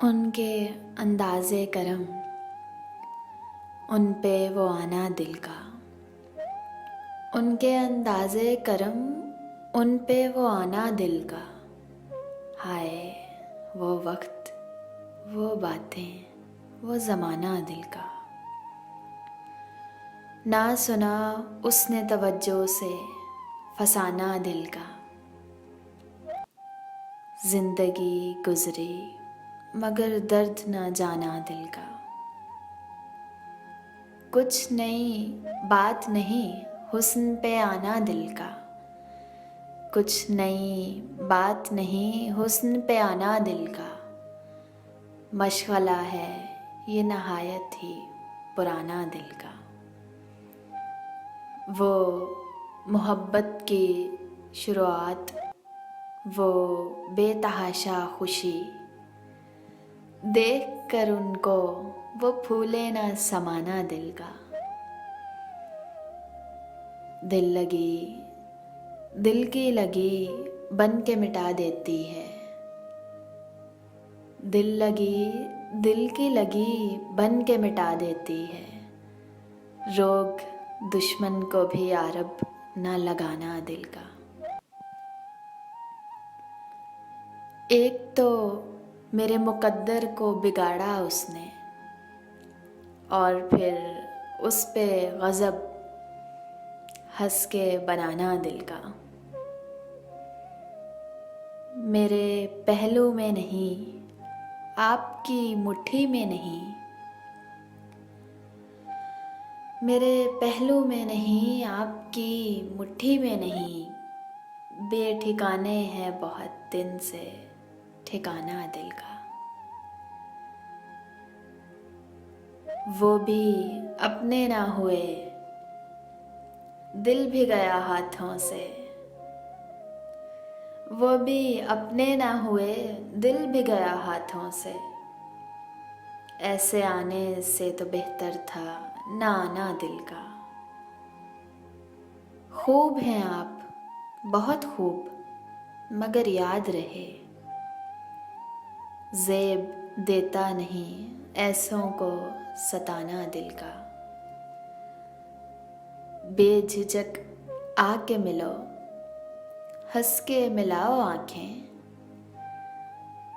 उनके अंदाज़े करम, उन पे वो आना दिल का। उनके अंदाज़े करम, उन पे वो आना दिल का। हाय वो वक्त, वो बातें, वो ज़माना दिल का। ना सुना उसने तवज्जो से फसाना दिल का। ज़िंदगी गुज़री मगर दर्द न जाना दिल का। कुछ नई बात नहीं हुस्न पे आना दिल का। कुछ नई बात नहीं हुस्न पे आना दिल का। मशग़ला है ये नहायत ही पुराना दिल का। वो मोहब्बत की शुरुआत, वो बेतहाशा खुशी, देख कर उनको वो फूले ना समाना दिल का। दिल लगी, दिल की लगी बन के मिटा देती है। दिल लगी, दिल की लगी बन के मिटा देती है। रोग दुश्मन को भी यारब ना लगाना दिल का। एक तो मेरे मुकद्दर को बिगाड़ा उसने, और फिर उस पे गज़ब हंस के बनाना दिल का। मेरे पहलू में नहीं, आपकी मुट्ठी में नहीं। मेरे पहलू में नहीं, आपकी मुट्ठी में नहीं। बेठिकाने हैं बहुत दिन से ठिकाना दिल का। वो भी अपने ना हुए, दिल भी गया हाथों से। वो भी अपने ना हुए, दिल भी गया हाथों से। ऐसे आने से तो बेहतर था ना आना दिल का। खूब हैं आप, बहुत खूब, मगर याद रहे, ज़ेब देता नहीं ऐसों को सताना दिल का। बेझिझक आके मिलो, हंस के मिलाओ आँखें।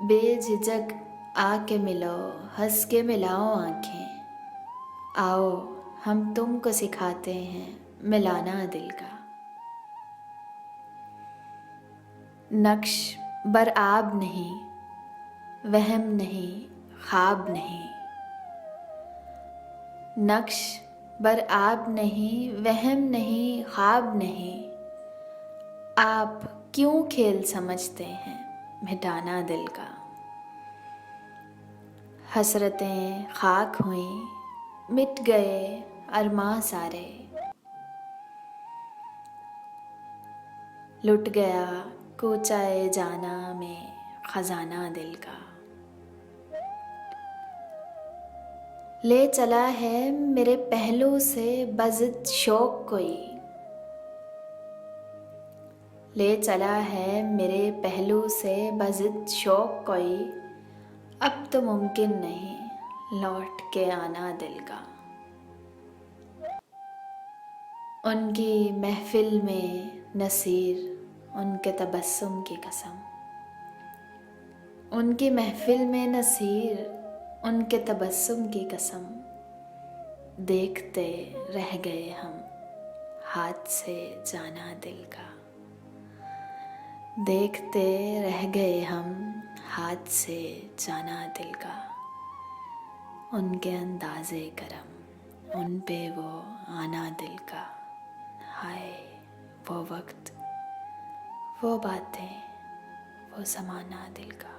बेझिझक आके मिलो, हंस के मिलाओ आँखें। आओ हम तुमको सिखाते हैं मिलाना दिल का। नक्श बरआब नहीं, वहम नहीं, ख्वाब नहीं। नक्श बरआब नहीं, वहम नहीं, ख्वाब नहीं। आप क्यों खेल समझते हैं मिटाना दिल का। हसरतें खाक हुईं, मिट गए अरमां सारे। लुट गया कूचाए जाना में खजाना दिल का। ले चला है मेरे पहलू से बज़िद शौक़ कोई। ले चला है मेरे पहलू से बज़िद शौक़ कोई। अब तो मुमकिन नहीं लौट के आना दिल का। उनकी महफिल में नसीर, उनके तबस्सुम की कसम। उनकी महफिल में नसीर, उनके तबस्सुम की कसम। देखते रह गए हम हाथ से जाना दिल का। देखते रह गए हम हाथ से जाना दिल का। उनके अंदाज़े करम, उन पे वो आना दिल का। हाय वो वक्त, वो बातें, वो ज़माना दिल का।